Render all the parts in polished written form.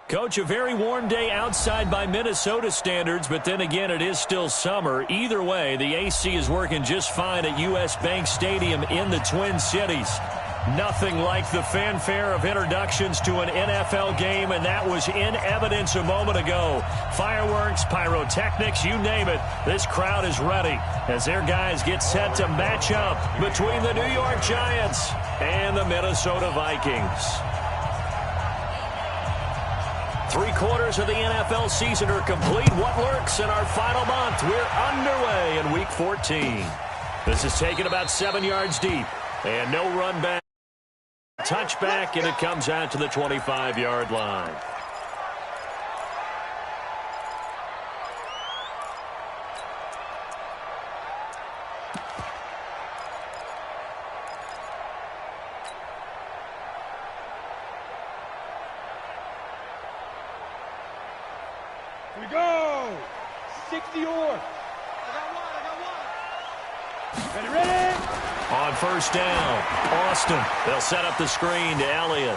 Coach, a very warm day outside by Minnesota standards, but then again, it is still summer. Either way, the AC is working just fine at U.S. Bank Stadium in the Twin Cities. Nothing like the fanfare of introductions to an NFL game, and that was in evidence a moment ago. Fireworks, pyrotechnics, you name it. This crowd is ready as their guys get set to match up between the New York Giants and the Minnesota Vikings. 3/4 of the NFL season are complete. What lurks in our final month? We're underway in Week 14. This is taken about 7 yards deep, and no run back. Touchback, and it comes out to the 25-yard line. Here we go! 60 or. Ready? On first down, Austin. They'll set up the screen to Elliott.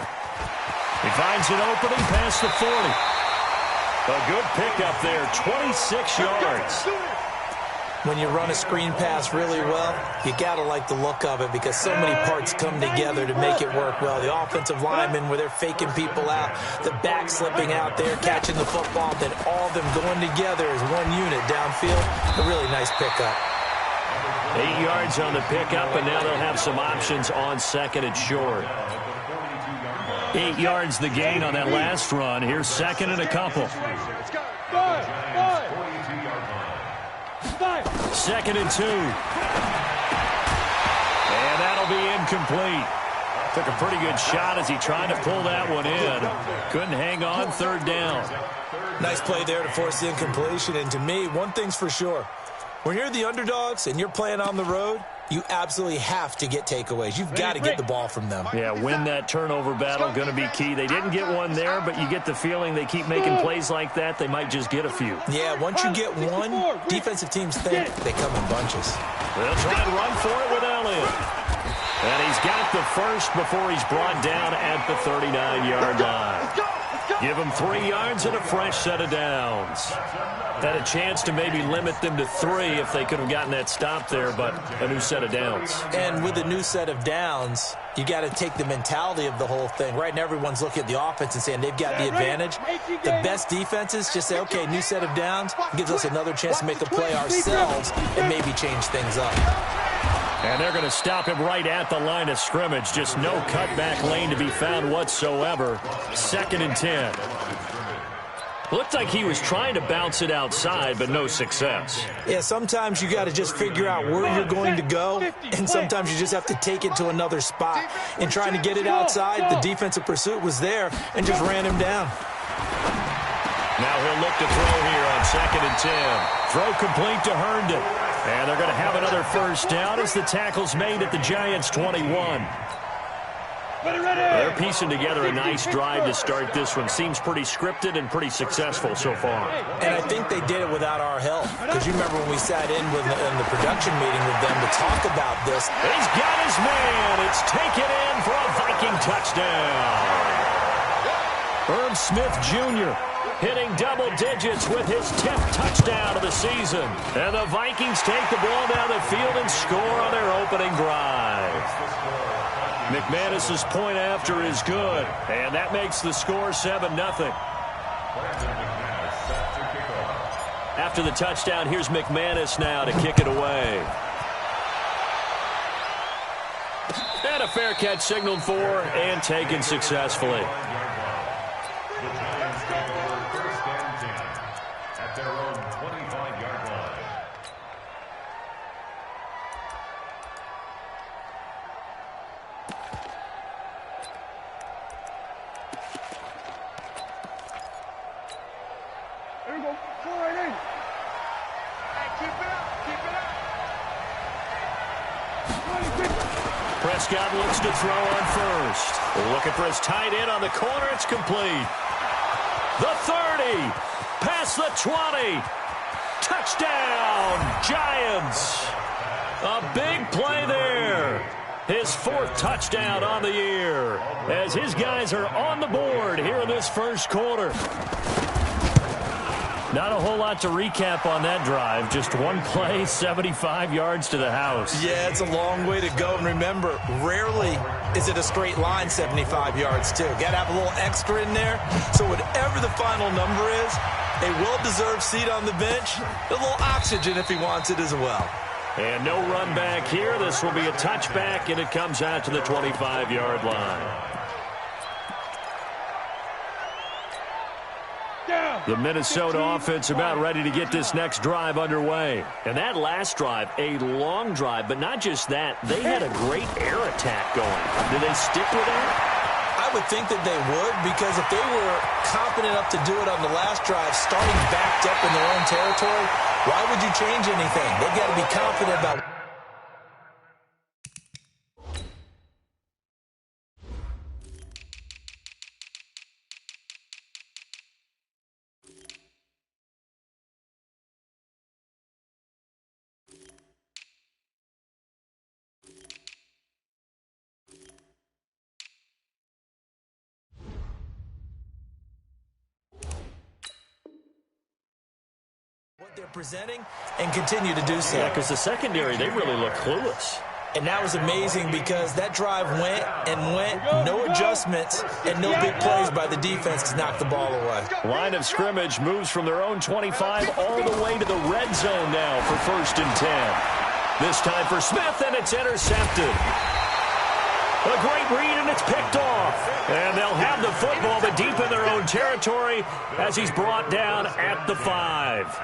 He finds an opening past the 40. A good pickup there, 26 yards. When you run a screen pass really well, you got to like the look of it because so many parts come together to make it work well. The offensive linemen, where they're faking people out, the back slipping out there, catching the football, then all of them going together as one unit downfield. A really nice pickup. 8 yards on the pickup, and now they'll have some options on second and short. 8 yards the gain on that last run. Here's second and a couple. Second and 2. And that'll be incomplete. Took a pretty good shot as he tried to pull that one in. Couldn't hang on, third down. Nice play there to force the incompletion. And to me, one thing's for sure. When you're the underdogs and you're playing on the road, you absolutely have to get takeaways. You've got to get the ball from them. Yeah, win that turnover battle, going to be key. They didn't get one there, but you get the feeling they keep making plays like that, they might just get a few. Yeah, once you get one, defensive teams think they come in bunches. They'll try and run for it with Elliott. And he's got the first before he's brought down at the 39-yard line. Give him 3 yards and a fresh set of downs. Had a chance to maybe limit them to 3 if they could have gotten that stop there, but a new set of downs. And with a new set of downs, you got to take the mentality of the whole thing. Right now, everyone's looking at the offense and saying they've got the advantage. The best defenses just say, okay, new set of downs gives us another chance to make a play ourselves and maybe change things up. And they're going to stop him right at the line of scrimmage. Just no cutback lane to be found whatsoever. Second and 10. Looked like he was trying to bounce it outside, but no success. Yeah, sometimes you got to just figure out where you're going to go, and sometimes you just have to take it to another spot. In trying to get it outside, the defensive pursuit was there and just ran him down. Now he'll look to throw here on second and 10. Throw complete to Herndon. And they're going to have another first down as the tackle's made at the Giants' 21. They're piecing together a nice drive to start this one. Seems pretty scripted and pretty successful so far. And I think they did it without our help. Because you remember when we sat in the production meeting with them to talk about this. He's got his man. It's taken in for a Viking touchdown. Herb Smith Jr. hitting double digits with his 10th touchdown of the season. And the Vikings take the ball down the field and score on their opening drive. McManus's point after is good, and that makes the score 7-0. After the touchdown, here's McManus now to kick it away. And a fair catch signaled for and taken successfully. There we go. Go right in. Hey, keep it up. Keep it up. Prescott looks to throw on first. Looking for his tight end on the corner. It's complete. The 30. Past the 20. Touchdown, Giants. A big play there. His fourth touchdown on the year as his guys are on the board here in this first quarter. Not a whole lot to recap on that drive. Just one play, 75 yards to the house. Yeah, it's a long way to go. And remember, rarely is it a straight line 75 yards, too. Got to have a little extra in there. So whatever the final number is, a well-deserved seat on the bench, a little oxygen if he wants it as well. And no run back here. This will be a touchback, and it comes out to the 25-yard line. The Minnesota offense about ready to get this next drive underway. And that last drive, a long drive, but not just that. They had a great air attack going. Do they stick with that? I would think that they would, because if they were confident enough to do it on the last drive, starting backed up in their own territory, why would you change anything? They've got to be confident about what they're presenting and continue to do so. Yeah, because the secondary, they really look clueless. And that was amazing because that drive went and went, no adjustments, and no big plays by the defense to knock the ball away. Line of scrimmage moves from their own 25 all the way to the red zone now for 1st and 10. This time for Smith, and it's intercepted. A great read, and it's picked off. And they'll have the football, but deep in their own territory as he's brought down at the 5.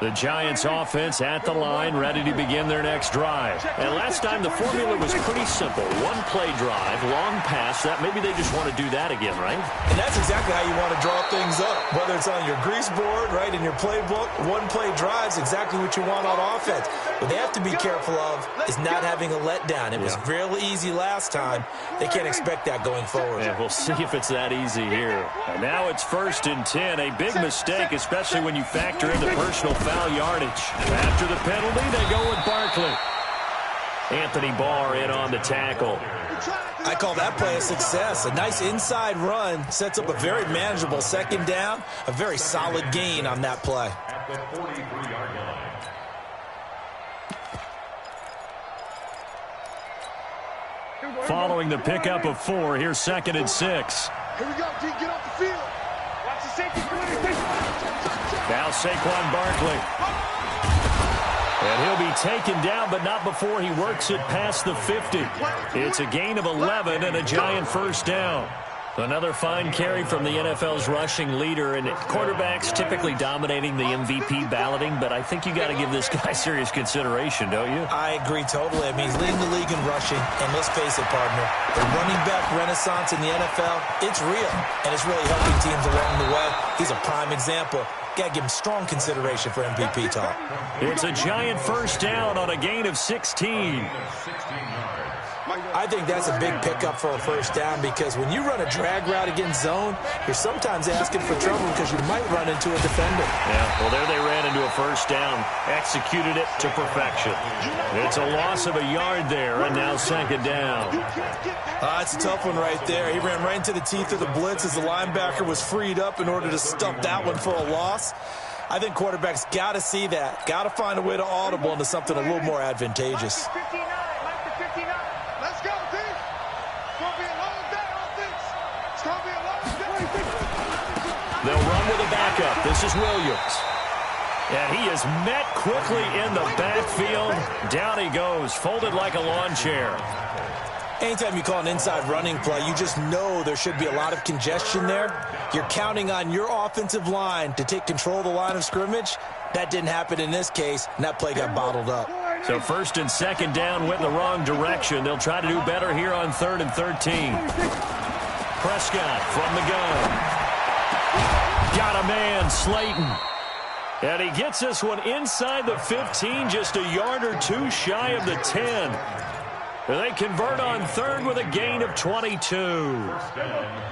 The Giants offense at the line, ready to begin their next drive. And last time the formula was pretty simple. One play drive, long pass. That maybe they just want to do that again, right? And that's exactly how you want to draw things up. Whether it's on your grease board, right, in your playbook, one play drive is exactly what you want on offense. What they have to be careful of is not having a letdown. It was real easy last time. They can't expect that going forward. Yeah, we'll see if it's that easy here. And now it's 1st and 10. A big mistake, especially when you factor in the personal foul yardage. After the penalty, they go with Barkley. Anthony Barr in on the tackle. I call that play a success. A nice inside run sets up a very manageable 2nd down. A very solid gain on that play. At the 43-yard line. Following the pickup of 4, here's 2nd and 6. Here we go, D. Get off the field. Watch the safety. Now Saquon Barkley. And he'll be taken down, but not before he works it past the 50. It's a gain of 11 and a Giant 1st down. Another fine carry from the NFL's rushing leader, and quarterbacks typically dominating the MVP balloting, but I think you got to give this guy serious consideration, don't you? I agree totally. I mean, he's leading the league in rushing, and let's face it, partner, the running back renaissance in the NFL, it's real, and it's really helping teams along the way. He's a prime example. Got to give him strong consideration for MVP talk. It's a Giant 1st down on a gain of 16. I think that's a big pickup for a 1st down, because when you run a drag route against zone, you're sometimes asking for trouble because you might run into a defender. Yeah, well, there they ran into a 1st down, executed it to perfection. It's a loss of a yard there, and now 2nd down. It's a tough one right there. He ran right into the teeth of the blitz as the linebacker was freed up in order to stop that one for a loss. I think quarterbacks got to see that, got to find a way to audible into something a little more advantageous. They'll run with a backup. This is Williams. And he is met quickly in the backfield. Down he goes, folded like a lawn chair. Anytime you call an inside running play, you just know there should be a lot of congestion there. You're counting on your offensive line to take control of the line of scrimmage. That didn't happen in this case, and that play got bottled up. So 1st and 2nd down went in the wrong direction. They'll try to do better here on 3rd and 13. Prescott from the gun. Got a man, Slayton. And he gets this one inside the 15, just a yard or two shy of the 10. They convert on third with a gain of 22. Check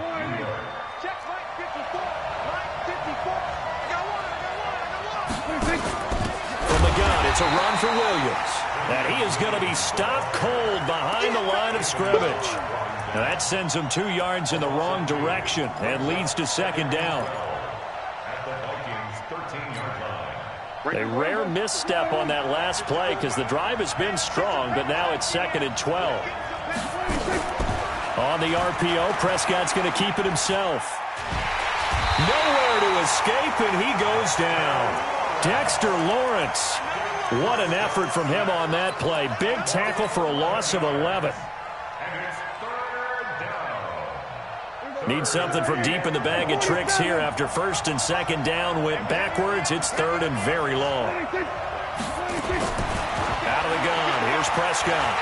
line 54. Line 54. I got one. From the gun, it's a run for Williams. And he is going to be stopped cold behind the line of scrimmage. Now that sends him 2 yards in the wrong direction and leads to second down. A rare misstep on that last play because the drive has been strong, but now it's 2nd and 12. On the RPO, Prescott's going to keep it himself. Nowhere to escape, and he goes down. Dexter Lawrence. What an effort from him on that play. Big tackle for a loss of 11. Need something from deep in the bag of tricks here after 1st and 2nd down went backwards. It's 3rd and very long. Out of the gun. Here's Prescott.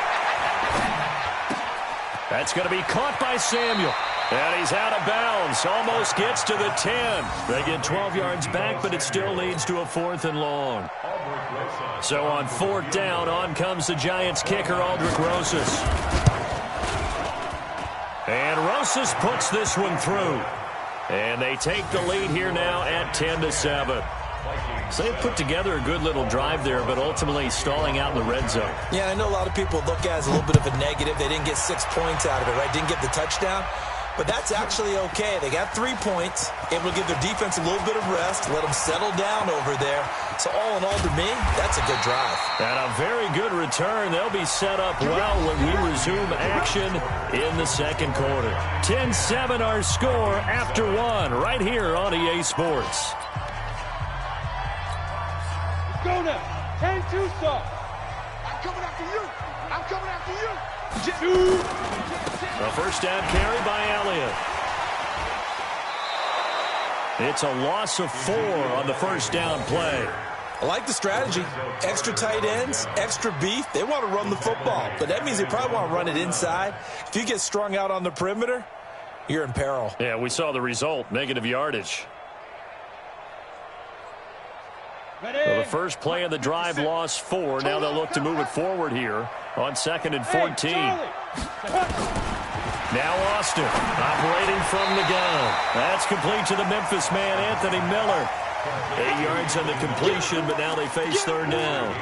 That's going to be caught by Samuel. And he's out of bounds. Almost gets to the 10. They get 12 yards back, but it still leads to a 4th and long. So on 4th down, on comes the Giants kicker, Aldrick Rosas. And Rosas puts this one through. And they take the lead here now at 10-7. So they put together a good little drive there, but ultimately stalling out in the red zone. Yeah, I know a lot of people look at it as a little bit of a negative. They didn't get 6 points out of it, right? Didn't get the touchdown. But that's actually okay. They got 3 points. Able to give their defense a little bit of rest, let them settle down over there. So all in all, to me, that's a good drive. And a very good return. They'll be set up well when we resume action in the 2nd quarter. 10-7 our score after 1 right here on EA Sports. Let's go now. 10-2 start. I'm coming after you. I'm coming after you. A 1st down carry by Elliott. It's a loss of 4 on the 1st down play. I like the strategy. Extra tight ends, extra beef. They want to run the football, but that means they probably want to run it inside. If you get strung out on the perimeter, you're in peril. Yeah, we saw the result, negative yardage. So the first play of the drive lost 4. Now they'll look to move it forward here on 2nd and 14. Now Austin operating from the gun. That's complete to the Memphis man, Anthony Miller. 8 yards on the completion, but now they face 3rd down.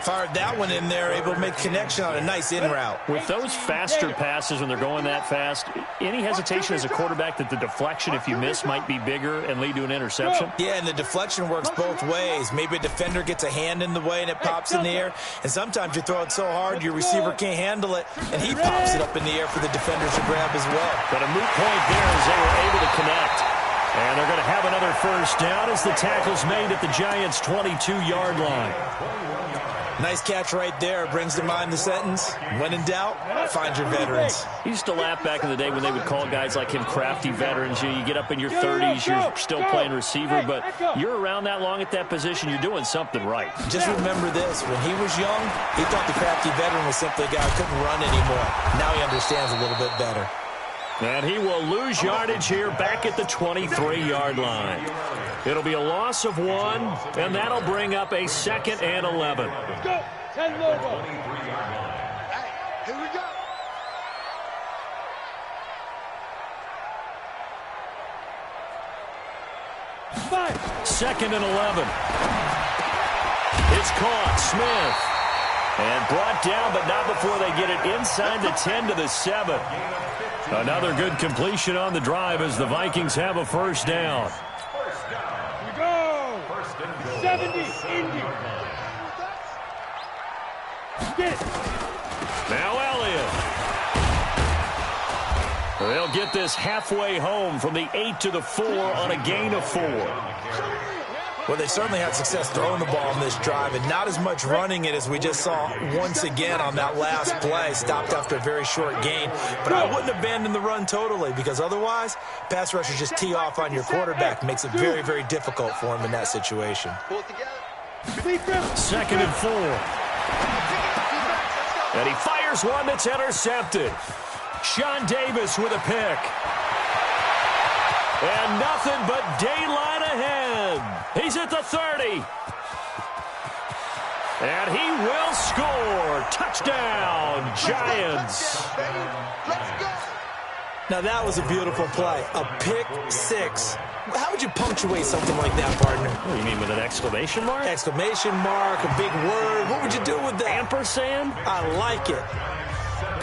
Fired that one in there, able to make connection on a nice in route. With those faster passes when they're going that fast, any hesitation as a quarterback that the deflection, if you miss, might be bigger and lead to an interception? Yeah, and the deflection works both ways. Maybe a defender gets a hand in the way and it pops in the air. And sometimes you throw it so hard your receiver can't handle it, and he pops it up in the air for the defenders to grab as well. But a moot point there as they were able to connect. And they're going to have another 1st down as the tackle's made at the Giants' 22-yard line. Nice catch right there. Brings to mind the sentence, when in doubt, find your veterans. I used to laugh back in the day when they would call guys like him crafty veterans. You get up in your 30s, you're still playing receiver, but you're around that long at that position, you're doing something right. Just remember this. When he was young, he thought the crafty veteran was simply a guy who couldn't run anymore. Now he understands a little bit better. And he will lose yardage here back at the 23-yard line. It'll be a loss of 1, and that'll bring up a 2nd and 11. Let's go. 10 logo. Hey, here we go. Five. 2nd and 11. It's caught. Smith. And brought down, but not before they get it inside the 10 to the 7. Another good completion on the drive as the Vikings have a 1st down. Here we go. 70, Indy. Get it. Now Elliott. They'll get this halfway home from the 8 to the 4 on a gain of 4. Well, they certainly had success throwing the ball on this drive and not as much running it as we just saw once again on that last play. Stopped after a very short gain. But I wouldn't abandon the run totally because otherwise, pass rushers just tee off on your quarterback. Makes it very, very difficult for him in that situation. 2nd and 4. And he fires one that's intercepted. Sean Davis with a pick. And nothing but daylight ahead. He's at the 30. And he will score. Touchdown, Giants. Now, that was a beautiful play. A pick six. How would you punctuate something like that, partner? What do you mean, with an exclamation mark? Exclamation mark, a big word. What would you do with that? Ampersand? I like it.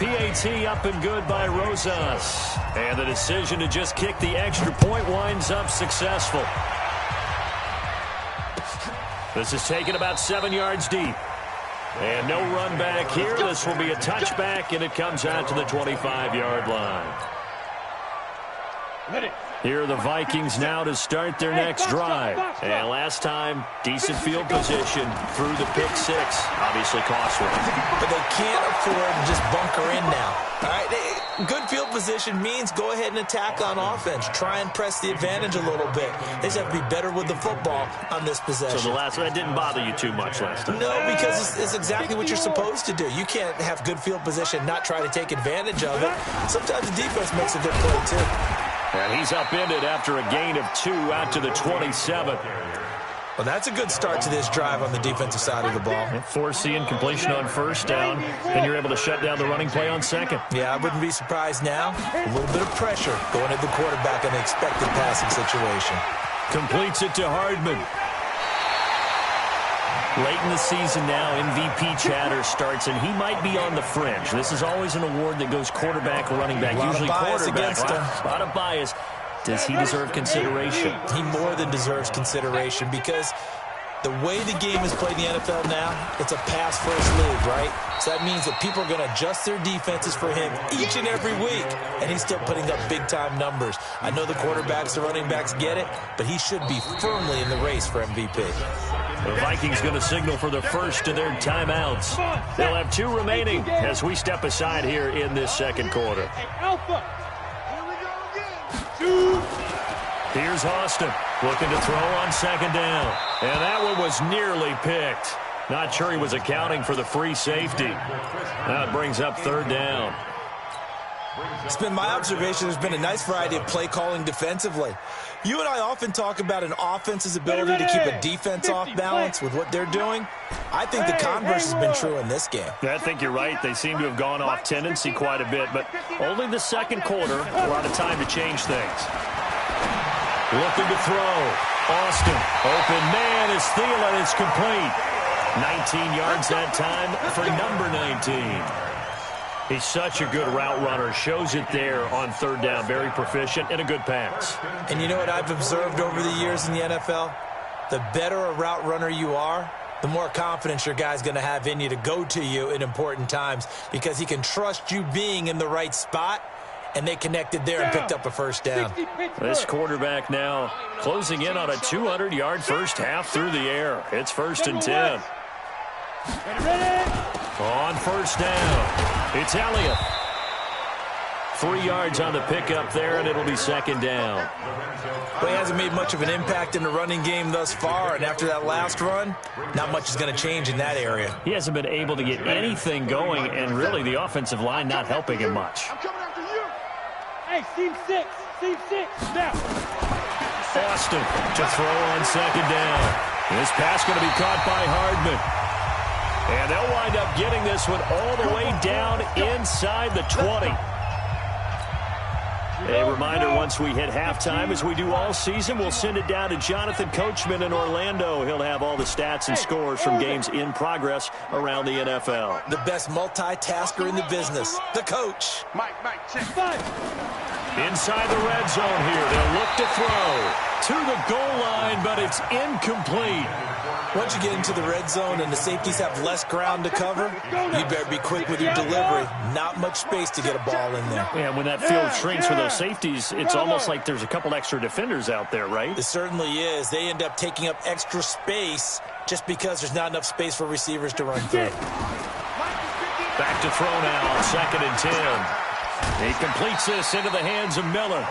PAT up and good by Rosas. And the decision to just kick the extra point winds up successful. This is taken about 7 yards deep. And no run back here. This will be a touchback, and it comes out to the 25-yard line. Here are the Vikings now to start their next drive. And last time, decent field position through the pick six. Obviously costly. But they can't afford to just bunker in now. All right, good field position means go ahead and attack on offense. Try and press the advantage a little bit. They just have to be better with the football on this possession. So the last one, that didn't bother you too much last time? No, because it's exactly what you're supposed to do. You can't have good field position and not try to take advantage of it. Sometimes the defense makes a good play, too. And he's upended after a gain of 2 out to the 27. Well, that's a good start to this drive on the defensive side of the ball. Force the incompletion on first down, and you're able to shut down the running play on second. Yeah, I wouldn't be surprised now. A little bit of pressure going at the quarterback in the expected passing situation. Completes it to Hardman. Late in the season now, MVP chatter starts, and he might be on the fringe. This is always an award that goes quarterback or running back. Usually quarterback. A lot of bias. Does he deserve consideration? He more than deserves consideration because the way the game is played in the NFL now, it's a pass-first league, right? So that means that people are going to adjust their defenses for him each and every week, and he's still putting up big-time numbers. I know the quarterbacks, the running backs get it, but he should be firmly in the race for MVP. The Vikings going to signal for the first of their timeouts. They'll have 2 remaining as we step aside here in this second quarter. Here's Austin looking to throw on second down. And that one was nearly picked. Not sure he was accounting for the free safety. Now it brings up third down. It's been my observation there's been a nice variety of play calling defensively. You and I often talk about an offense's ability to keep a defense off balance with what they're doing. I think the converse has been true in this game. Yeah, I think you're right. They seem to have gone off tendency quite a bit, but only the second quarter, a lot of time to change things. Looking to throw. Austin, open man is Thielen. It's complete. 19 yards that time for number 19. He's such a good route runner. Shows it there on third down. Very proficient and a good pass. And you know what I've observed over the years in the NFL? The better a route runner you are, the more confidence your guy's going to have in you to go to you in important times because he can trust you being in the right spot, and they connected there and picked up a first down. This quarterback now closing in on a 200-yard first half through the air. It's 1st and 10. On first down, it's Elliott. 3 yards on the pickup there, and it'll be second down. Well, he hasn't made much of an impact in the running game thus far, and after that last run, not much is going to change in that area. He hasn't been able to get anything going, and really the offensive line not helping him much. I'm coming after you. Hey, seam 6, now. Austin to throw on second down. This pass going to be caught by Hardman. And they'll wind up getting this one all the way down inside the 20. A reminder, once we hit halftime, as we do all season, we'll send it down to Jonathan Coachman in Orlando. He'll have all the stats and scores from games in progress around the NFL. The best multitasker in the business, the coach. Mike, check. Inside the red zone here, they'll look to throw to the goal line, but it's incomplete. Once you get into the red zone and the safeties have less ground to cover, you better be quick with your delivery. Not much space to get a ball in there. Yeah, when that field shrinks with those safeties, it's almost like there's a couple extra defenders out there, right? It certainly is. They end up taking up extra space just because there's not enough space for receivers to run through. Back to throw now, 2nd and 10. He completes this into the hands of Miller.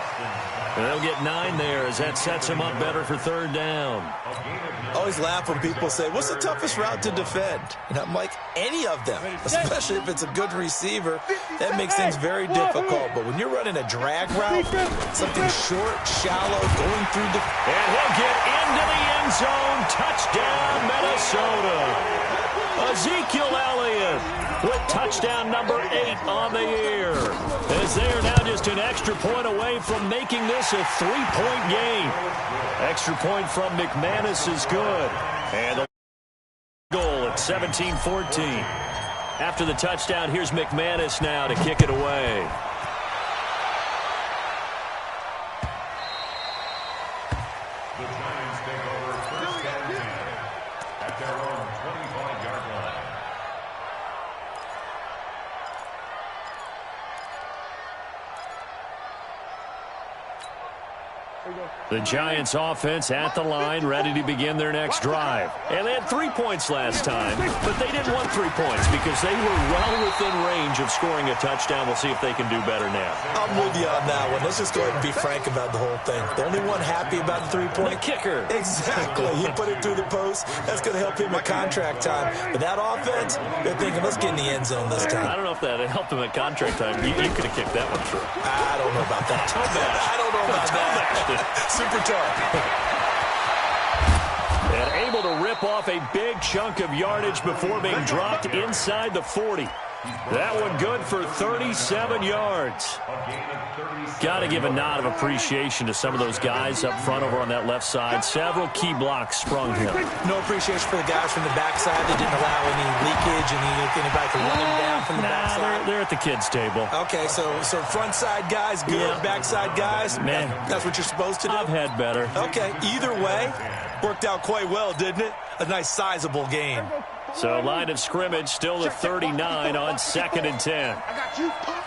They'll get 9 there as that sets him up better for third down. I always laugh when people say, what's the toughest route to defend? And I'm like, any of them, especially if it's a good receiver. That makes things very difficult. But when you're running a drag route, something short, shallow, going through the... And he'll get into the end zone. Touchdown, Minnesota. Ezekiel Elliott with touchdown number 8 on the year. As they are now just an extra point away from making this a 3-point game. Extra point from McManus is good. And the goal at 17-14. After the touchdown, here's McManus now to kick it away. The Giants take over first and 10 at their own 25-yard line. The Giants offense at the line, ready to begin their next drive. And they had 3 points last time, but they didn't want 3 points because they were well within range of scoring a touchdown. We'll see if they can do better now. I'm with you on that one. Let's just go ahead and be frank about the whole thing. The only one happy about the 3-point. The kicker. Exactly. He put it through the post. That's going to help him at contract time. But that offense, they're thinking, let's get in the end zone this time. I don't know if that helped him at contract time. You could have kicked that one through. I don't know about that. I don't know about that. Super tough. And able to rip off a big chunk of yardage before being dropped inside the 40. That one good for 37 yards. Got to give a nod of appreciation to some of those guys up front over on that left side. Several key blocks sprung him. No appreciation for the guys from the backside that didn't allow any leakage and anybody to run him down from the backside. They're at the kids' table. Okay, so front side guys good, Yeah. backside guys, Man, that's what you're supposed to do? I've had better. Okay, either way, worked out quite well, didn't it? A nice sizable game. So line of scrimmage still at 39 on 2nd and 10. I got you, Pop.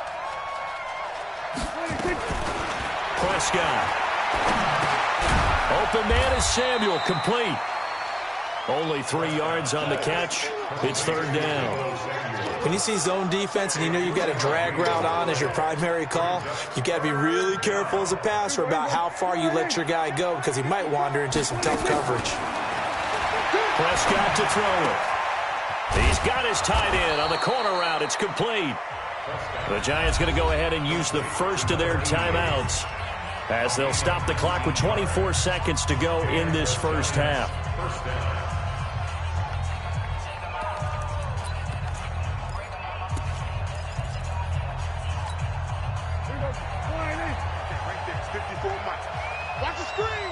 Prescott. Open man is Samuel, complete. Only 3 yards on the catch. It's 3rd down. When you see zone defense and you know you've got a drag route on as your primary call, you got to be really careful as a passer about how far you let your guy go because he might wander into some tough coverage. Prescott to throw it. He's got his tight end on the corner route. It's complete. The Giants going to go ahead and use the first of their timeouts as they'll stop the clock with 24 seconds to go in this first half. Watch the screen.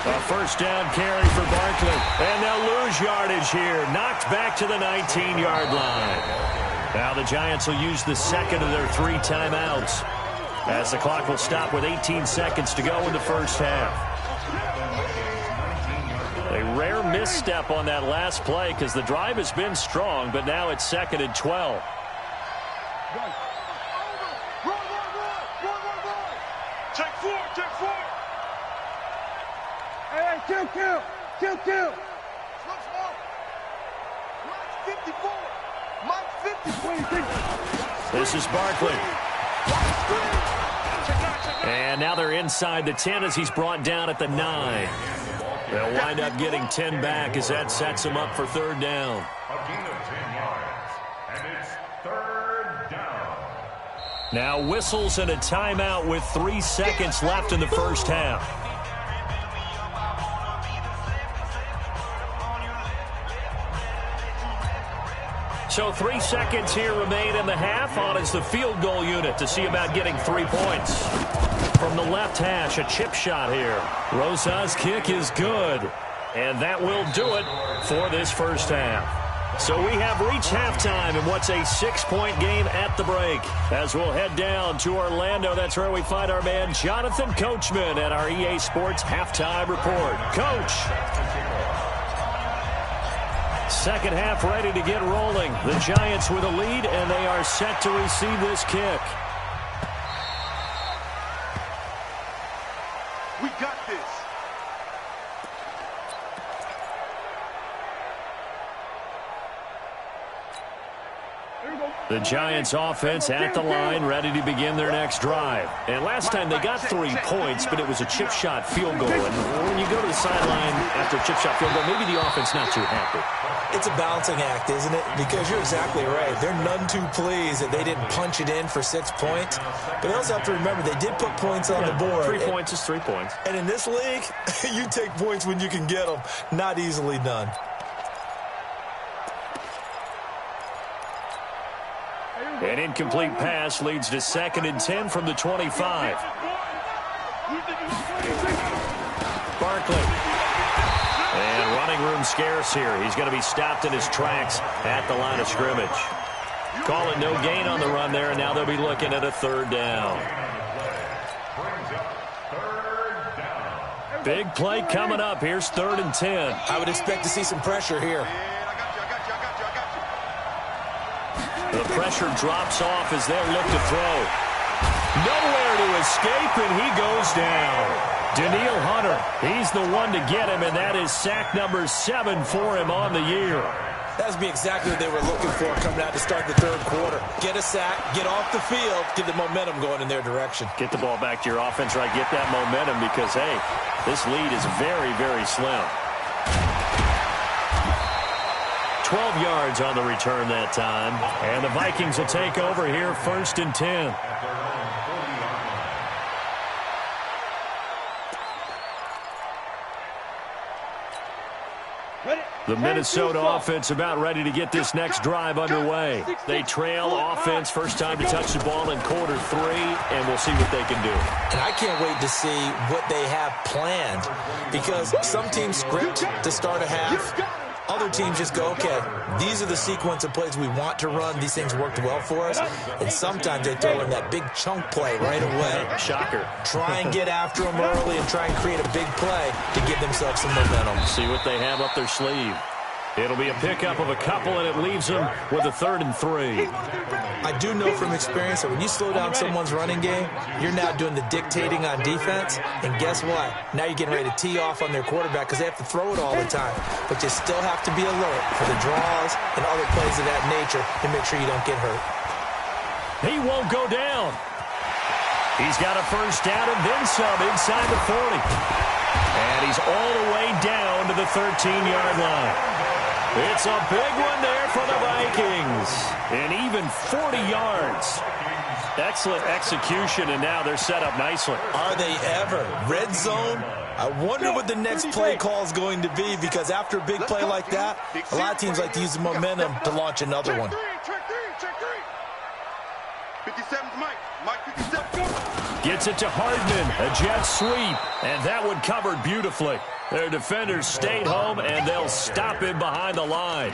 A first down carry for Barkley. And they'll lose yardage here. Knocked back to the 19-yard line. Now the Giants will use the second of their 3 timeouts as the clock will stop with 18 seconds to go in the first half. A rare misstep on that last play because the drive has been strong, but now it's 2nd and 12. Run. Take 4. Hey, kill. Slow. Mike 54. Mike 50. This is Barkley. And now they're inside the 10 as he's brought down at the 9. They'll wind up getting 10 back as that sets him up for 3rd down. A gain of 10 yards, and it's 3rd down. Now whistles and a timeout with 3 seconds left in the first half. So 3 seconds here remain in the half. On is the field goal unit to see about getting 3 points. From the left hash, a chip shot here. Rosa's kick is good. And that will do it for this first half. So we have reached halftime in what's a 6-point game at the break. As we'll head down to Orlando, that's where we find our man Jonathan Coachman at our EA Sports Halftime Report. Coach. Second half ready to get rolling. The Giants with a lead, and they are set to receive this kick. We got this. The Giants offense at the line, ready to begin their next drive. And last time they got 3 points, but it was a chip shot field goal. And when you go to the sideline after a chip shot field goal, maybe the offense not too happy. It's a balancing act, isn't it? Because you're exactly right. They're none too pleased that they didn't punch it in for 6 points. But they also have to remember they did put points on the board. 3 points is 3 points. And in this league, you take points when you can get them. Not easily done. An incomplete pass leads to 2nd and 10 from the 25. Barkley. And running room scarce here. He's going to be stopped in his tracks at the line of scrimmage. Call it no gain on the run there, and now they'll be looking at a 3rd down. Big play coming up. Here's 3rd and 10. I would expect to see some pressure here. The pressure drops off as they'll look to throw. Nowhere to escape, and he goes down. Danielle Hunter, he's the one to get him, and that is sack number 7 for him on the year. That would be exactly what they were looking for coming out to start the 3rd quarter. Get a sack, get off the field, get the momentum going in their direction. Get the ball back to your offense, right? Get that momentum because, hey, this lead is very, very slim. 12 yards on the return that time. And the Vikings will take over here 1st and 10. The Minnesota offense about ready to get this next drive underway. They trail offense, first time to touch the ball in quarter 3, and we'll see what they can do. And I can't wait to see what they have planned, because some teams script to start a half. Other teams just go, okay, these are the sequence of plays we want to run. These things worked well for us. And sometimes they throw in that big chunk play right away. Shocker. Try and get after them early and try and create a big play to give themselves some momentum. See what they have up their sleeve. It'll be a pickup of a couple, and it leaves them with a 3rd and 3. I do know from experience that when you slow down someone's running game, you're now doing the dictating on defense. And guess what? Now you're getting ready to tee off on their quarterback because they have to throw it all the time. But you still have to be alert for the draws and other plays of that nature to make sure you don't get hurt. He won't go down. He's got a 1st down and then some inside the 40. And he's all the way down to the 13-yard line. It's a big one there for the Vikings. And even 40 yards. Excellent execution, and now they're set up nicely. Are they ever? Red zone? I wonder what the next play call is going to be, because after a big play like that, a lot of teams like to use the momentum to launch another one. Check 3. 57's Mike. Mike 57. Gets it to Hardman. A jet sweep. And that one covered beautifully. Their defenders stayed home, and they'll stop him behind the line.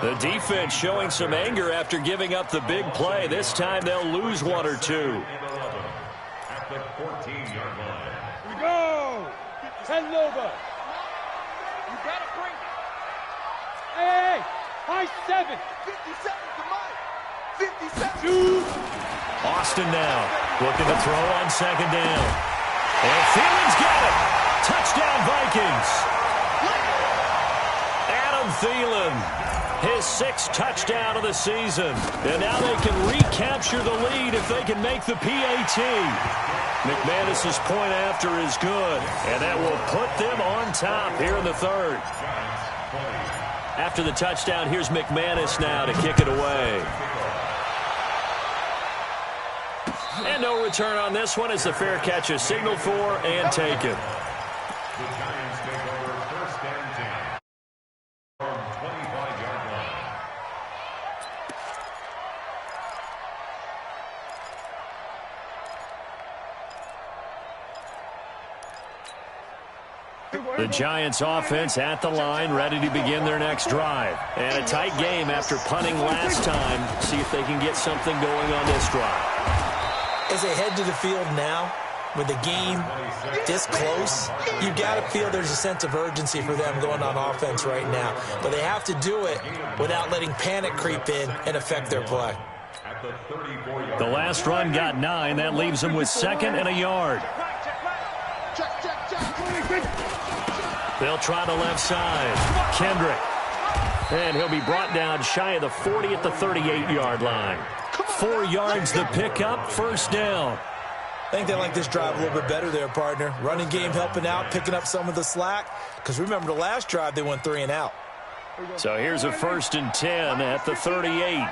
The defense showing some anger after giving up the big play. This time they'll lose 1 or 2. At the 14-yard line. We go. 10 Nova. You got it, bring it. Hey, high 7. 57 to Mike. 57. 2. Austin now looking to throw on 2nd down. And Thielen's got it. Touchdown, Vikings. Adam Thielen, his 6th touchdown of the season. And now they can recapture the lead if they can make the PAT. McManus's point after is good, and that will put them on top here in the 3rd. After the touchdown, here's McManus now to kick it away. And no return on this one as the fair catch is signaled for and taken. The Giants take over 1st and 10 from 25-yard line. The Giants offense at the line, ready to begin their next drive. And a tight game after punting last time. See if they can get something going on this drive. As they head to the field now, with the game this close, you got to feel there's a sense of urgency for them going on offense right now. But they have to do it without letting panic creep in and affect their play. The last run got 9. That leaves them with 2nd and a yard. They'll try the left side. Kendrick. And he'll be brought down shy of the 40 at the 38-yard line. 4 yards the pickup, 1st down. I think they like this drive a little bit better there, partner. Running game helping out, picking up some of the slack. Because remember, the last drive, they went 3 and out. So here's a 1st and 10 at the 38.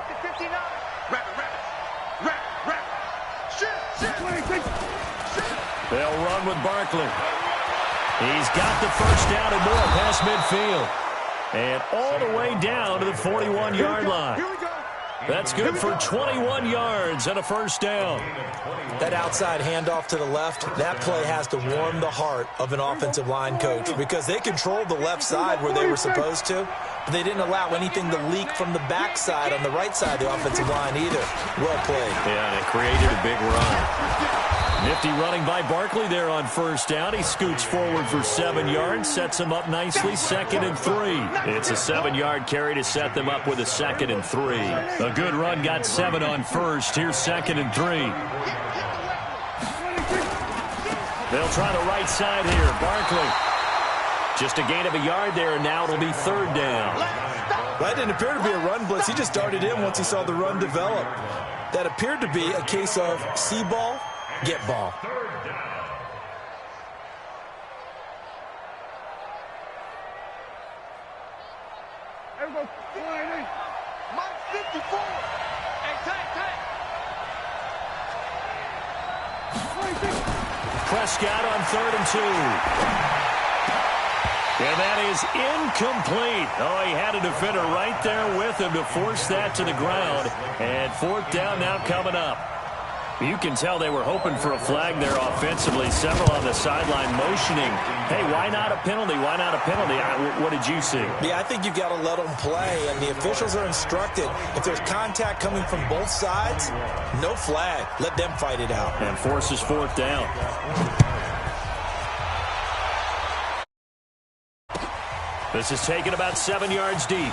They'll run with Barkley. He's got the 1st down and more past midfield. And all the way down to the 41-yard line. That's good for 21 yards and a first down. That outside handoff to the left, that play has to warm the heart of an offensive line coach because they controlled the left side where they were supposed to, but they didn't allow anything to leak from the backside on the right side of the offensive line either. Well played. Yeah, and it created a big run. Nifty running by Barkley there on first down. He scoots forward for 7 yards, sets him up nicely, 2nd and 3. It's a 7-yard carry to set them up with a 2nd and 3. A good run got 7 on first. Here's 2nd and 3. They'll try the right side here. Barkley. Just a gain of a yard there, and now it'll be 3rd down. That didn't appear to be a run blitz. He just darted in once he saw the run develop. That appeared to be a case of see ball, get ball. Mike 54. Hey, tag. Prescott on 3rd and 2. And that is incomplete. Oh, he had a defender right there with him to force that to the ground. And 4th down now coming up. You can tell they were hoping for a flag there offensively. Several on the sideline motioning. Hey, why not a penalty? Why not a penalty? What did you see? Yeah, I think you've got to let them play, and the officials are instructed. If there's contact coming from both sides, no flag. Let them fight it out. And forces 4th down. This is taken about 7 yards deep.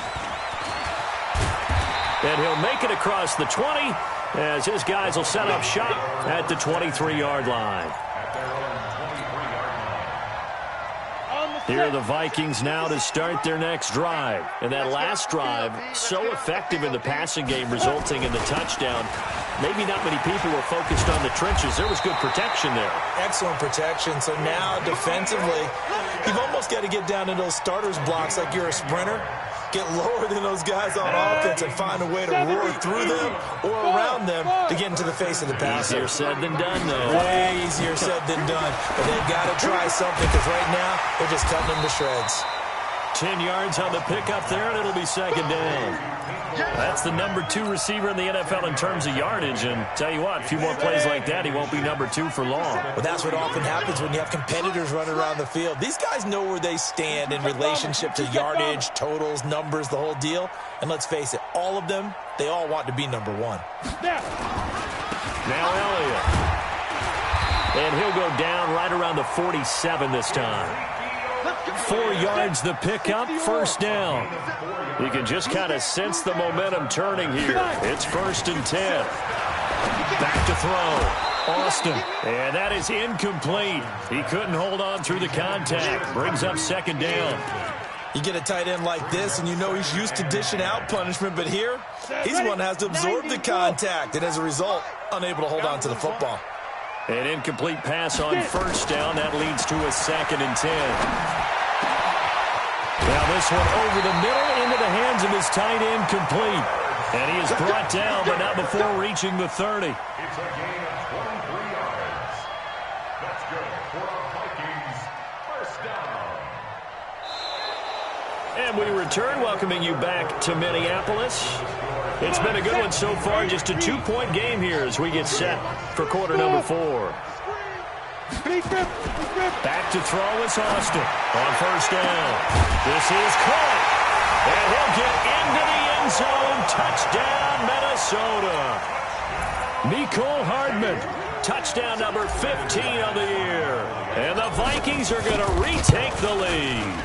And he'll make it across the 20 as his guys will set up shop at the 23-yard line. Here are the Vikings now to start their next drive. And that last drive, so effective in the passing game, resulting in the touchdown. Maybe not many people were focused on the trenches. There was good protection there. Excellent protection. So now defensively, you've almost got to get down to those starters blocks like you're a sprinter. Get lower than those guys on offense and find a way to roar through them or around them to get into the face of the passer. Easier said than done, though. Way easier said than done. But they've got to try something because right now they're just cutting them to shreds. 10 yards on the pickup there, and it'll be 2nd down. That's the number 2 receiver in the NFL in terms of yardage. And tell you what, a few more plays like that, he won't be number 2 for long. But that's what often happens when you have competitors running around the field. These guys know where they stand in relationship to yardage, totals, numbers, the whole deal. And let's face it, all of them, they all want to be number 1. Now Elliott. And he'll go down right around the 47 this time. 4 yards the pickup, 1st down. You can just kind of sense the momentum turning here. It's 1st and 10. Back to throw. Austin. And that is incomplete. He couldn't hold on through the contact. Brings up 2nd down. You get a tight end like this, and you know he's used to dishing out punishment, but here, he's the one that has to absorb the contact, and as a result, unable to hold on to the football. An incomplete pass on 1st down. That leads to a 2nd and 10. Now this one over the middle into the hands of his tight end, complete. And he is brought down, but not before reaching the 30. It's a gain of 23 yards. That's good for the Vikings. 1st down. And we return, welcoming you back to Minneapolis. It's been a good one so far, just a 2-point game here as we get set for quarter number 4. Back to throw is Austin on 1st down. This is caught, and he'll get into the end zone. Touchdown, Minnesota. Mecole Hardman, touchdown number 15 of the year. And the Vikings are going to retake the lead.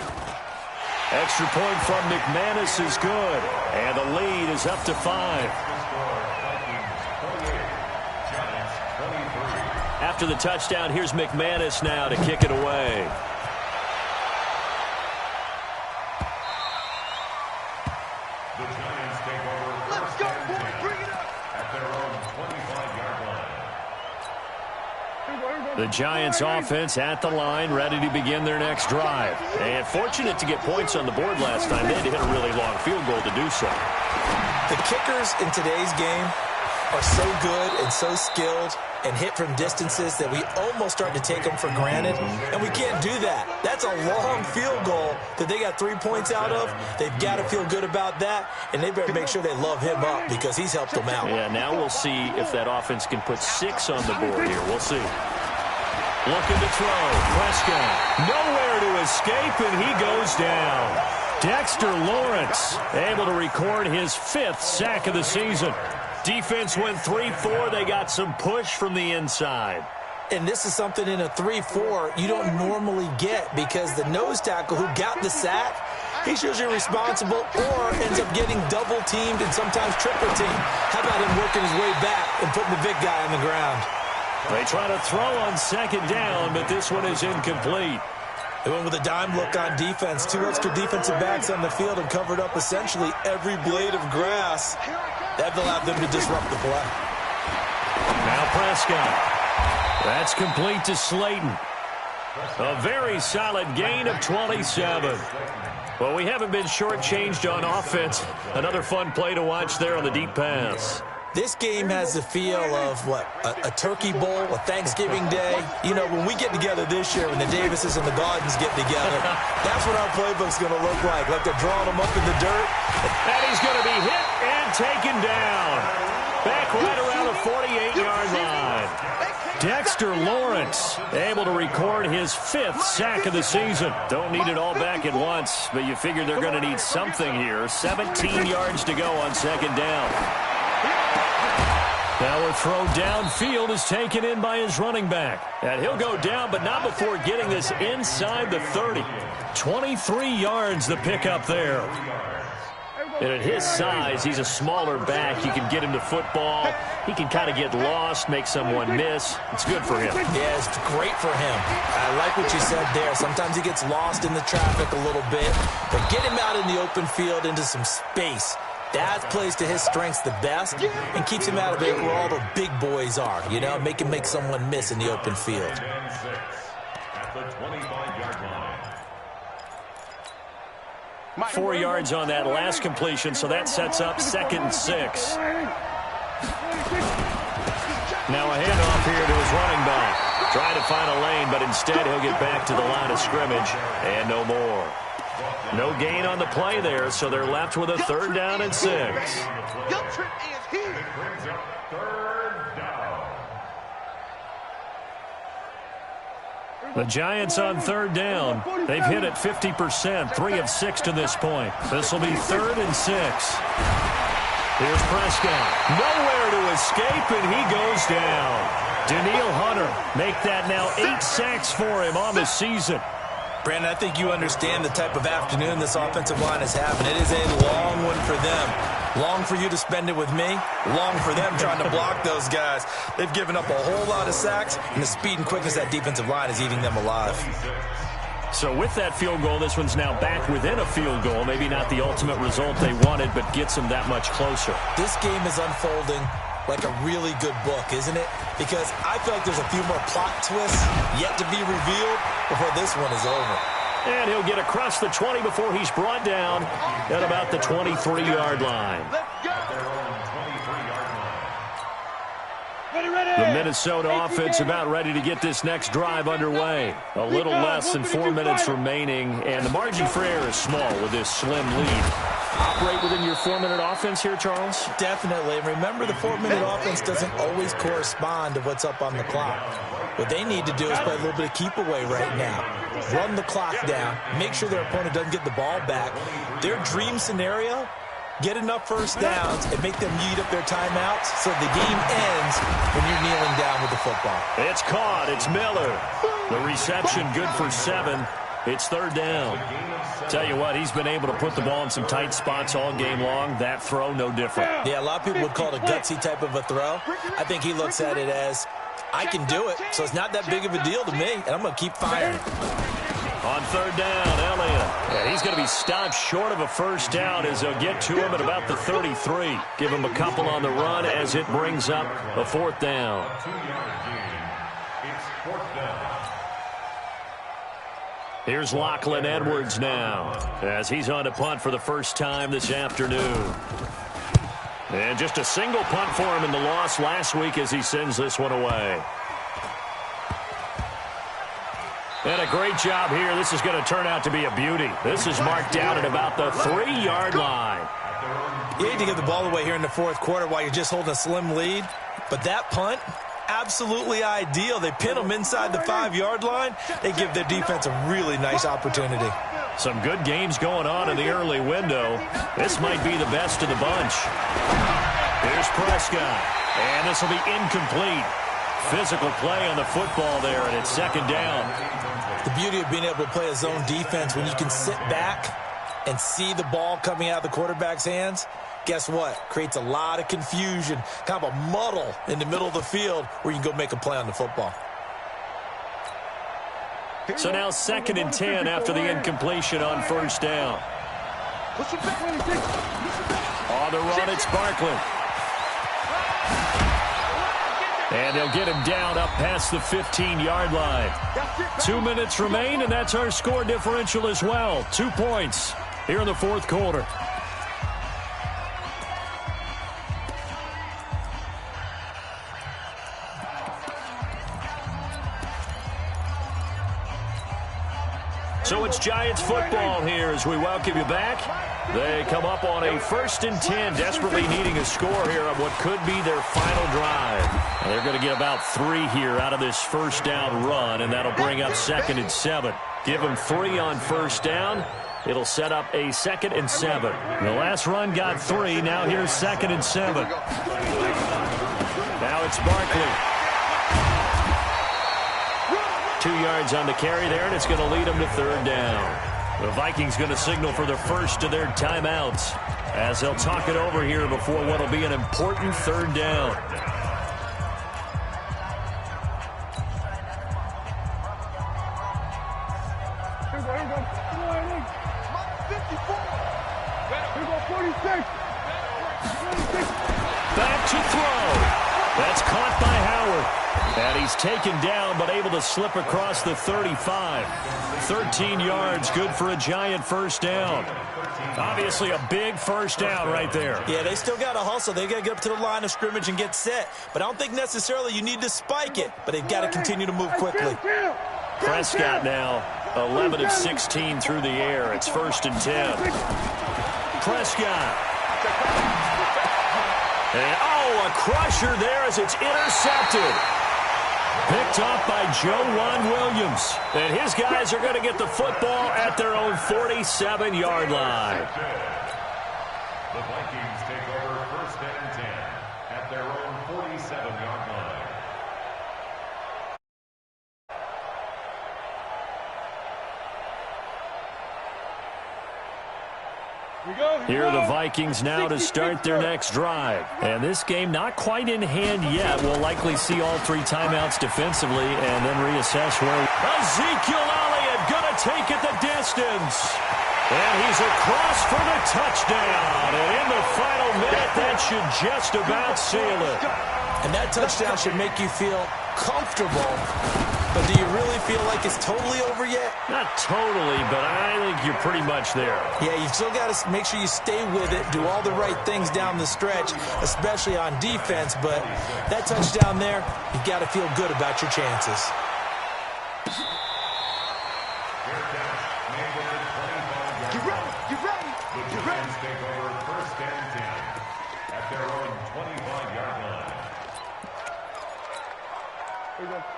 Extra point from McManus is good, and the lead is up to 5. After the touchdown, here's McManus now to kick it away. The Giants take over. Let's go, boys. Bring it up. At their own 25-yard line. The Giants offense at the line, ready to begin their next drive. And fortunate to get points on the board last time. They had to hit a really long field goal to do so. The kickers in today's game, are so good and so skilled and hit from distances that we almost start to take them for granted, and we can't do that. That's a long field goal that they got 3 points out of. They've got to feel good about that, and they better make sure they love him up because he's helped them out. Yeah, now we'll see if that offense can put 6 on the board here. We'll see. Looking to throw. Prescott nowhere to escape, and he goes down. Dexter Lawrence able to record his 5th sack of the season. Defense went 3-4. They got some push from the inside. And this is something in a 3-4 you don't normally get because the nose tackle who got the sack, he's usually responsible or ends up getting double-teamed and sometimes triple-teamed. How about him working his way back and putting the big guy on the ground? They try to throw on 2nd down, but this one is incomplete. They went with a dime look on defense. 2 extra defensive backs on the field and covered up essentially every blade of grass. That allowed them to disrupt the play. Now Prescott. That's complete to Slayton. A very solid gain of 27. Well, we haven't been shortchanged on offense. Another fun play to watch there on the deep pass. This game has the feel of, a turkey bowl, a Thanksgiving day. You know, when we get together this year, when the Davises and the Gardens get together, that's what our playbook's going to look like they're drawing them up in the dirt. And he's going to be hit and taken down. Back right around the 48-yard line. Dexter Lawrence able to record his 5th sack of the season. Don't need it all back at once, but you figure they're going to need something here. 17 yards to go on 2nd down. Now a throw downfield is taken in by his running back. And he'll go down, but not before getting this inside the 30. 23 yards the pickup there. And at his size, he's a smaller back. You can get him to football. He can kind of get lost, make someone miss. It's good for him. Yeah, it's great for him. I like what you said there. Sometimes he gets lost in the traffic a little bit. But get him out in the open field into some space. That plays to his strengths the best and keeps him out of it where all the big boys are. You know, make him make someone miss in the open field. At the 25-yard line. 4 yards on that last completion, so that sets up 2nd and 6. Now a handoff here to his running back. Trying to find a lane, but instead he'll get back to the line of scrimmage and no more. No gain on the play there, so they're left with a 3rd down and 6. The Giants on 3rd down. They've hit it 50%, 3 of 6 to this point. This will be 3rd and 6. Here's Prescott. Nowhere to escape, and he goes down. Danielle Hunter make that now 8 sacks for him on the season. Brandon, I think you understand the type of afternoon this offensive line is having. It is a long one for them. Long for you to spend it with me. Long for them trying to block those guys. They've given up a whole lot of sacks, and the speed and quickness of that defensive line is eating them alive. So with that field goal, this one's now back within a field goal. Maybe not the ultimate result they wanted, but gets them that much closer. This game is unfolding like a really good book, isn't it? Because I feel like there's a few more plot twists yet to be revealed before this one is over. And he'll get across the 20 before he's brought down at about the 23-yard line. The Minnesota offense about ready to get this next drive underway. A little less than 4 minutes remaining, and the margin for error is small with this slim lead. Operate within your 4-minute offense here, Charles? Definitely. And remember, the 4-minute offense doesn't always correspond to what's up on the clock. What they need to do is play a little bit of keep away right now. Run the clock down. Make sure their opponent doesn't get the ball back. Their dream scenario, get enough first downs and make them eat up their timeouts so the game ends when you're kneeling down with the football. It's caught. It's Miller. The reception good for 7. It's 3rd down. Tell you what, he's been able to put the ball in some tight spots all game long. That throw, no different. Yeah, a lot of people would call it a gutsy type of a throw. I think he looks at it as, I can do it, so it's not that big of a deal to me, and I'm going to keep firing. On 3rd down, Elliott. Yeah, he's going to be stopped short of a first down as they'll get to him at about the 33. Give him a couple on the run as it brings up a 4th down. It's 4th down. Here's Lachlan Edwards now as he's on to punt for the first time this afternoon. And just a single punt for him in the loss last week as he sends this one away. And a great job here. This is going to turn out to be a beauty. This is marked down at about the 3-yard line. You hate to give the ball away here in the fourth quarter while you're just holding a slim lead. But that punt, absolutely ideal. They pin them inside the 5-yard line. They give their defense a really nice opportunity. Some good games going on in the early window. This might be the best of the bunch. Here's Prescott. And this will be incomplete. Physical play on the football there, and it's second down. The beauty of being able to play a zone defense when you can sit back and see the ball coming out of the quarterback's hands, guess what? Creates a lot of confusion, kind of a muddle in the middle of the field where you can go make a play on the football. So now 2nd and 10 after the incompletion on first down. On the run, it's Barkley. And they'll get him down up past the 15-yard line. 2 minutes remain, and that's our score differential as well. 2 points here in the fourth quarter. So it's Giants football here as we welcome you back. They come up on a 1st and 10, desperately needing a score here on what could be their final drive. And they're going to get about 3 here out of this first down run, and that'll bring up 2nd and 7. Give them 3 on first down. It'll set up a 2nd and 7. The last run got 3. Now here's 2nd and 7. Now it's Barkley. 2 yards on the carry there, and it's going to lead them to 3rd down. The Vikings going to signal for the first of their timeouts as they'll talk it over here before what will be an important 3rd down. Back to throw. That's caught by Howard. And he's taken down but able to slip across the 35. 13 yards, good for a Giant first down. Obviously a big first down right there. Yeah, they still got to hustle. They got to get up to the line of scrimmage and get set. But I don't think necessarily you need to spike it. But they've got to continue to move quickly. Prescott now 11 of 16 through the air. It's 1st and 10. Prescott. And, a crusher there as it's intercepted. Picked off by Joe Williams. And his guys are going to get the football at their own 47-yard line. The Vikings take over 1st and 10 at their own 47-yard line. Here are the Vikings now to start their next drive. And this game not quite in hand yet. We'll likely see all 3 timeouts defensively and then reassess where. Ezekiel Elliott going to take it the distance. And he's across for the touchdown. And in the final minute, that should just about seal it. And that touchdown should make you feel comfortable. But do you really feel like it's totally over yet? Not totally, but I think you're pretty much there. Yeah, you still got to make sure you stay with it, do all the right things down the stretch, especially on defense. But that touchdown there, you got to feel good about your chances. Get ready, get ready, get ready. Take over 1st and 10 at their own 25-yard line.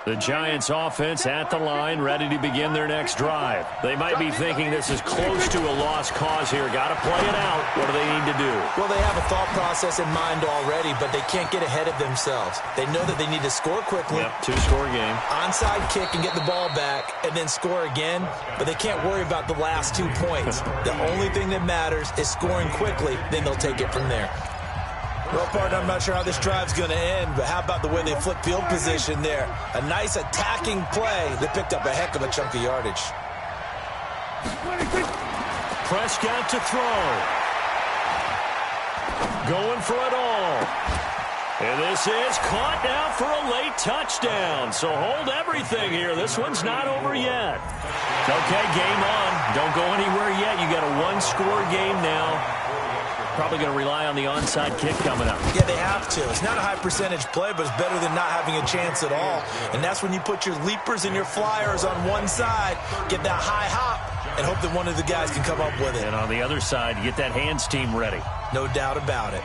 The Giants offense at the line, ready to begin their next drive. They might be thinking this is close to a lost cause here. Got to play it out. What do they need to do? Well, they have a thought process in mind already, but they can't get ahead of themselves. They know that they need to score quickly. Yep, 2-score game. Onside kick and get the ball back and then score again, but they can't worry about the last 2 points. The only thing that matters is scoring quickly, then they'll take it from there. Well, partner, I'm not sure how this drive's going to end, but how about the way they flip field position there? A nice attacking play that picked up a heck of a chunk of yardage. Prescott to throw. Going for it all. And this is caught now for a late touchdown. So hold everything here. This one's not over yet. Okay, game on. Don't go anywhere yet. You got a 1-score game now. probably going to rely on the onside kick coming up. Yeah, they have to. It's not a high percentage play, but it's better than not having a chance at all. And that's when you put your leapers and your flyers on one side, get that high hop, and hope that one of the guys can come up with it. And on the other side, you get that hands team ready. No doubt about it.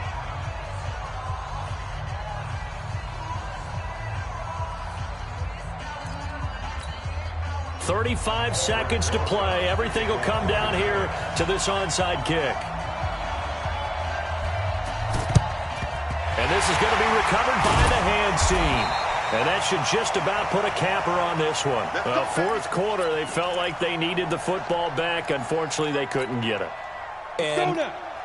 "35 seconds to play. Everything will come down here to this onside kick. And this is going to be recovered by the hands team. And that should just about put a capper on this one. Fourth quarter, they felt like they needed the football back. Unfortunately, they couldn't get it. And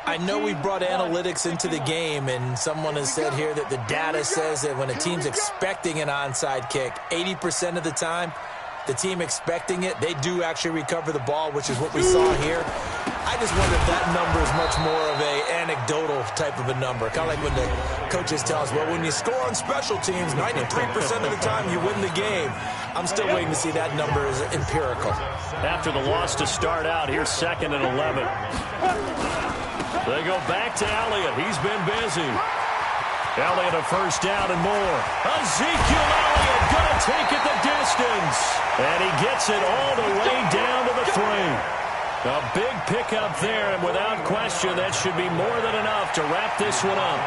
I know we brought analytics into the game, and someone has said here that the data says that when a team's expecting an onside kick, 80% of the time, the team expecting it, they do actually recover the ball, which is what we saw here. I just wonder if that number is much more of a anecdotal type of a number. Kind of like when the coaches tell us, well, when you score on special teams, 93% of the time you win the game. I'm still waiting to see that number is empirical. After the loss to start out, here's 2nd and 11. They go back to Elliott. He's been busy. Elliott a first down and more. Ezekiel Elliott going to take it the distance. And he gets it all the way down to the 3. A big pickup there, and without question, that should be more than enough to wrap this one up.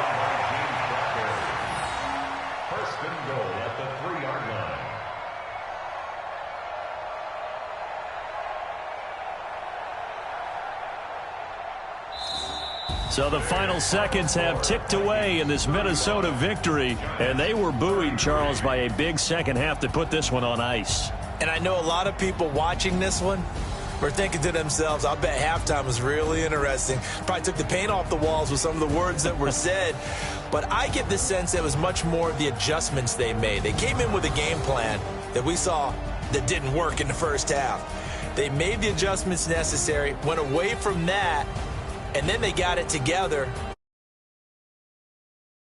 First and goal at the 3-yard line. So the final seconds have ticked away in this Minnesota victory, and they were buoyed, Charles, by a big second half to put this one on ice. And I know a lot of people watching this one were thinking to themselves, I'll bet halftime was really interesting. Probably took the paint off the walls with some of the words that were said. But I get the sense that it was much more of the adjustments they made. They came in with a game plan that we saw that didn't work in the first half. They made the adjustments necessary, went away from that, and then they got it together